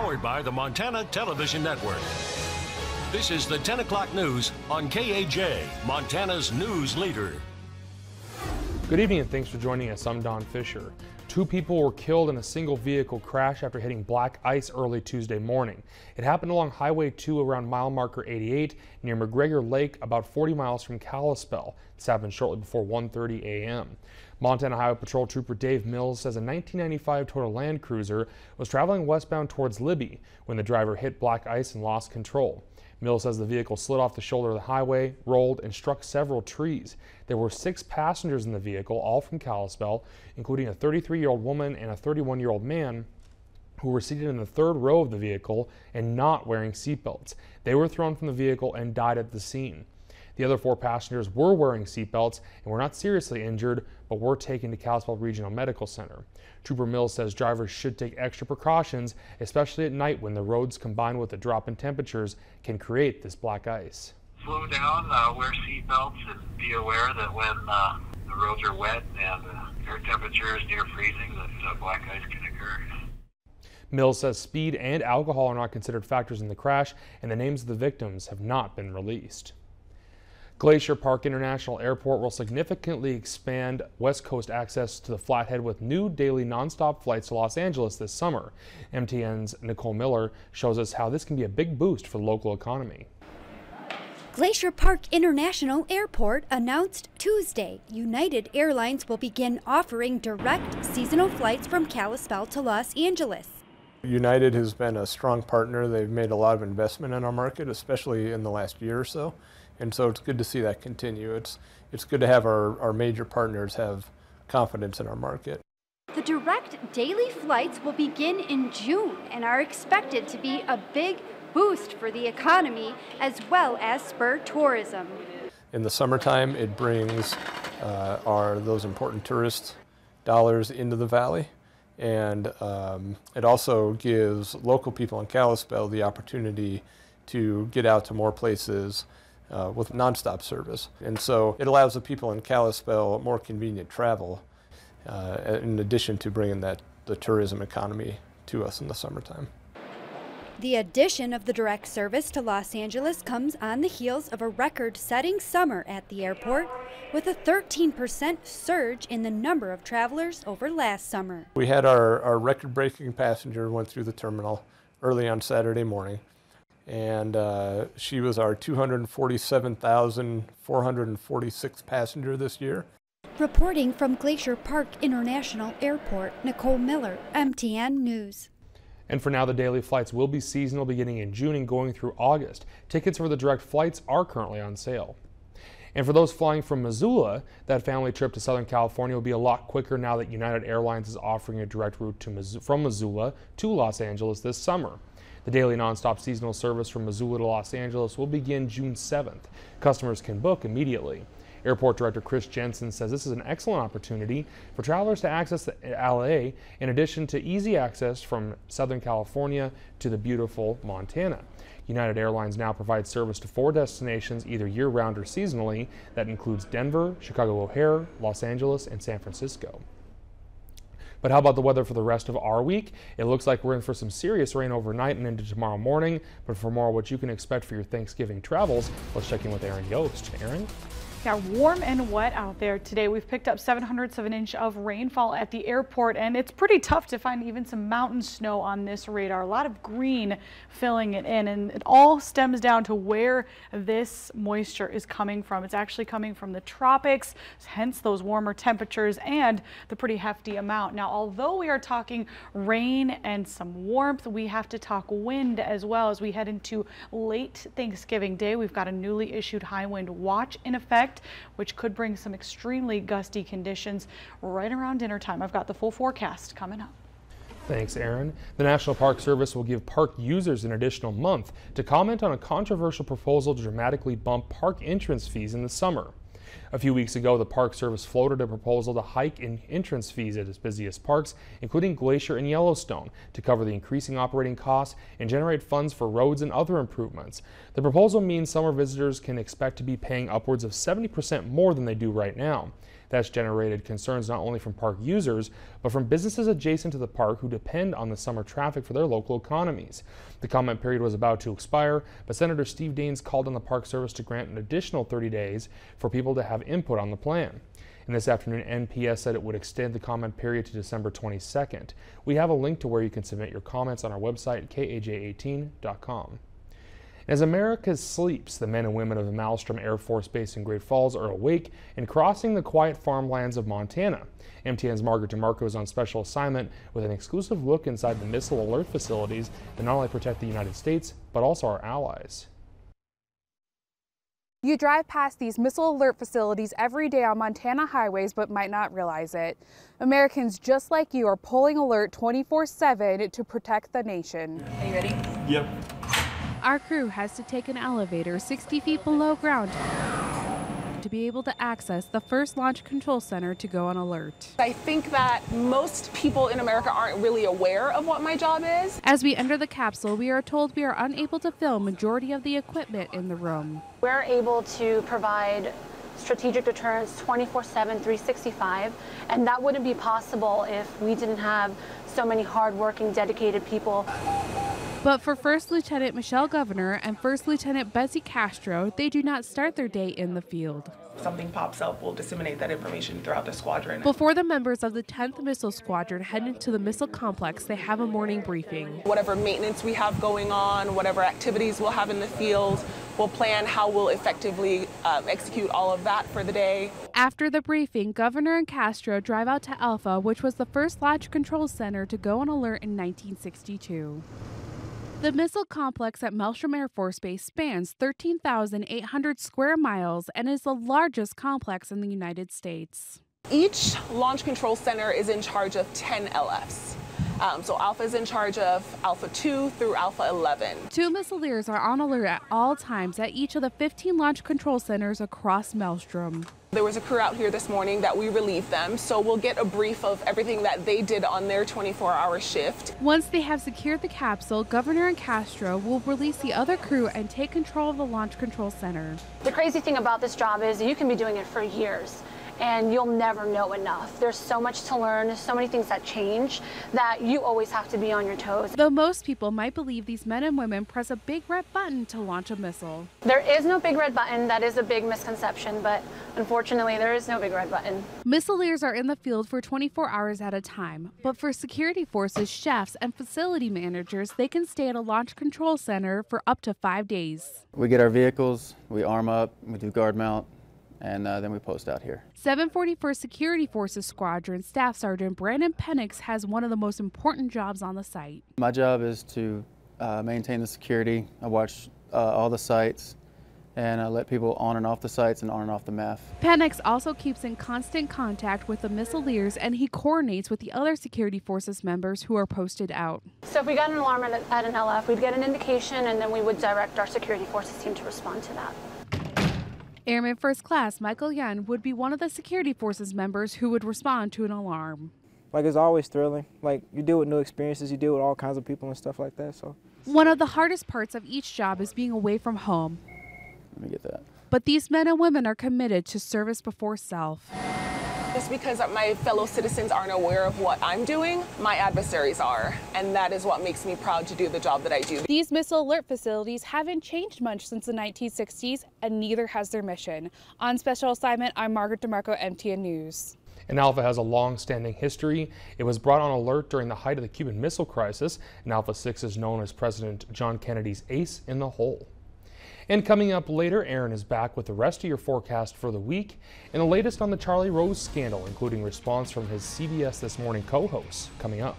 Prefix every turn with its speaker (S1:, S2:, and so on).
S1: Powered by the Montana Television Network. This is the 10 o'clock news on KAJ, Montana's news leader.
S2: Good evening and thanks for joining us. I'm Don Fisher. 2 people were killed in a single vehicle crash after hitting black ice early Tuesday morning. It happened along Highway 2 around mile marker 88 near McGregor Lake, about 40 miles from Kalispell. This happened shortly before 1:30 a.m. Montana Highway Patrol Trooper Dave Mills says a 1995 Toyota Land Cruiser was traveling westbound towards Libby when the driver hit black ice and lost control. Mills says the vehicle slid off the shoulder of the highway, rolled, and struck several trees. There were 6 passengers in the vehicle, all from Kalispell, including a 33-year-old woman and a 31-year-old man who were seated in the 3rd row of the vehicle and not wearing seatbelts. They were thrown from the vehicle and died at the scene. The other 4 passengers were wearing seatbelts and were not seriously injured, but were taken to Kalispell Regional Medical Center. Trooper Mills says drivers should take extra precautions, especially at night when the roads combined with the drop in temperatures can create this black ice.
S3: Slow down, wear seatbelts, and be aware that when the roads are wet and air temperature is near freezing, that black ice can occur.
S2: Mills says speed and alcohol are not considered factors in the crash, and the names of the victims have not been released. Glacier Park International Airport will significantly expand West Coast access to the Flathead with new daily nonstop flights to Los Angeles this summer. MTN's Nicole Miller shows us how this can be a big boost for the local economy.
S4: Glacier Park International Airport announced Tuesday United Airlines will begin offering direct seasonal flights from Kalispell to Los Angeles.
S5: United has been a strong partner. They've made a lot of investment in our market, especially in the last year or so. And so it's good to see that continue. It's good to have our major partners have confidence in our market.
S4: The direct daily flights will begin in June and are expected to be a big boost for the economy as well as spur tourism.
S5: In the summertime, it brings those important tourist dollars into the valley. And it also gives local people in Kalispell the opportunity to get out to more places with nonstop service. And so it allows the people in Kalispell more convenient travel in addition to bringing the tourism economy to us in the summertime.
S4: The addition of the direct service to Los Angeles comes on the heels of a record-setting summer at the airport, with a 13% surge in the number of travelers over last summer.
S5: We had our record-breaking passenger went through the terminal early on Saturday morning, and she was our 247,446 passenger this year.
S4: Reporting from Glacier Park International Airport, Nicole Miller, MTN News.
S2: And for now, the daily flights will be seasonal beginning in June and going through August. Tickets for the direct flights are currently on sale. And for those flying from Missoula, that family trip to Southern California will be a lot quicker now that United Airlines is offering a direct route from Missoula to Los Angeles this summer. The daily nonstop seasonal service from Missoula to Los Angeles will begin June 7th. Customers can book immediately. Airport Director Chris Jensen says this is an excellent opportunity for travelers to access LA in addition to easy access from Southern California to the beautiful Montana. United Airlines now provides service to 4 destinations either year-round or seasonally. That includes Denver, Chicago O'Hare, Los Angeles, and San Francisco. But how about the weather for the rest of our week? It looks like we're in for some serious rain overnight and into tomorrow morning. But for more what you can expect for your Thanksgiving travels, let's check in with Aaron Yost. Aaron?
S6: Yeah, warm and wet out there today. We've picked up 0.7 of an inch of rainfall at the airport, and it's pretty tough to find even some mountain snow on this radar. A lot of green filling it in, and it all stems down to where this moisture is coming from. It's actually coming from the tropics, hence those warmer temperatures and the pretty hefty amount. Now, although we are talking rain and some warmth, we have to talk wind as well as we head into late Thanksgiving Day. We've got a newly issued high wind watch in effect, which could bring some extremely gusty conditions right around dinner time. I've got the full forecast coming up.
S2: Thanks, Aaron. The National Park Service will give park users an additional month to comment on a controversial proposal to dramatically bump park entrance fees in the summer. A few weeks ago, the Park Service floated a proposal to hike in entrance fees at its busiest parks, including Glacier and Yellowstone, to cover the increasing operating costs and generate funds for roads and other improvements. The proposal means summer visitors can expect to be paying upwards of 70% more than they do right now. That's generated concerns not only from park users, but from businesses adjacent to the park who depend on the summer traffic for their local economies. The comment period was about to expire, but Senator Steve Daines called on the Park Service to grant an additional 30 days for people to have input on the plan. And this afternoon, NPS said it would extend the comment period to December 22nd. We have a link to where you can submit your comments on our website, KAJ18.com. As America sleeps, the men and women of the Malmstrom Air Force Base in Great Falls are awake and crossing the quiet farmlands of Montana. MTN's Margaret DeMarco is on special assignment with an exclusive look inside the missile alert facilities that not only protect the United States, but also our allies.
S7: You drive past these missile alert facilities every day on Montana highways, but might not realize it. Americans just like you are pulling alert 24/7 to protect the nation.
S8: Are you ready?
S9: Yep.
S7: Our crew has to take an elevator 60 feet below ground to be able to access the first launch control center to go on alert.
S8: I think that most people in America aren't really aware of what my job is.
S7: As we enter the capsule, we are told we are unable to film majority of the equipment in the room.
S10: We're able to provide strategic deterrence 24/7, 365, and that wouldn't be possible if we didn't have so many hardworking, dedicated people.
S7: But for First Lieutenant Michelle Governor and First Lieutenant Betsy Castro, they do not start their day in the field.
S8: If something pops up, we'll disseminate that information throughout the squadron.
S7: Before the members of the 10th Missile Squadron head into the missile complex, they have a morning briefing.
S8: Whatever maintenance we have going on, whatever activities we'll have in the field, we'll plan how we'll effectively execute all of that for the day.
S7: After the briefing, Governor and Castro drive out to Alpha, which was the first launch control center to go on alert in 1962. The missile complex at Malmstrom Air Force Base spans 13,800 square miles and is the largest complex in the United States.
S8: Each launch control center is in charge of 10 LFs. So Alpha is in charge of Alpha 2 through Alpha 11.
S7: 2 missileers are on alert at all times at each of the 15 launch control centers across Malmstrom.
S8: There was a crew out here this morning that we relieved them, so we'll get a brief of everything that they did on their 24-hour shift.
S7: Once they have secured the capsule, Governor and Castro will release the other crew and take control of the launch control center.
S10: The crazy thing about this job is you can be doing it for years, and you'll never know enough. There's so much to learn, there's so many things that change that you always have to be on your toes.
S7: Though most people might believe these men and women press a big red button to launch a missile.
S10: There is no big red button. That is a big misconception, but unfortunately there is no big red button.
S7: Missileers are in the field for 24 hours at a time, but for security forces, chefs, and facility managers, they can stay at a launch control center for up to 5 days.
S9: We get our vehicles, we arm up, we do guard mount, and then we post out here.
S7: 741st Security Forces Squadron Staff Sergeant Brandon Penix has one of the most important jobs on the site.
S9: My job is to maintain the security. I watch all the sites, and I let people on and off the sites and on and off the MAF.
S7: Penix also keeps in constant contact with the missileers, and he coordinates with the other security forces members who are posted out.
S10: So if we got an alarm at an LF, we'd get an indication, and then we would direct our security forces team to respond to that.
S7: Airman First Class Michael Yun would be one of the security forces members who would respond to an alarm.
S11: Like, it's always thrilling. Like, you deal with new experiences, you deal with all kinds of people and stuff like that. So
S7: one of the hardest parts of each job is being away from home.
S9: Let me get that.
S7: But these men and women are committed to service before self.
S8: Just because my fellow citizens aren't aware of what I'm doing, my adversaries are, and that is what makes me proud to do the job that I do.
S7: These missile alert facilities haven't changed much since the 1960s, and neither has their mission. On special assignment, I'm Margaret DeMarco, MTN News.
S2: And Alpha has a long-standing history. It was brought on alert during the height of the Cuban Missile Crisis, and Alpha 6 is known as President John Kennedy's ace in the hole. And coming up later, Aaron is back with the rest of your forecast for the week and the latest on the Charlie Rose scandal, including response from his CBS This Morning co-hosts, coming up.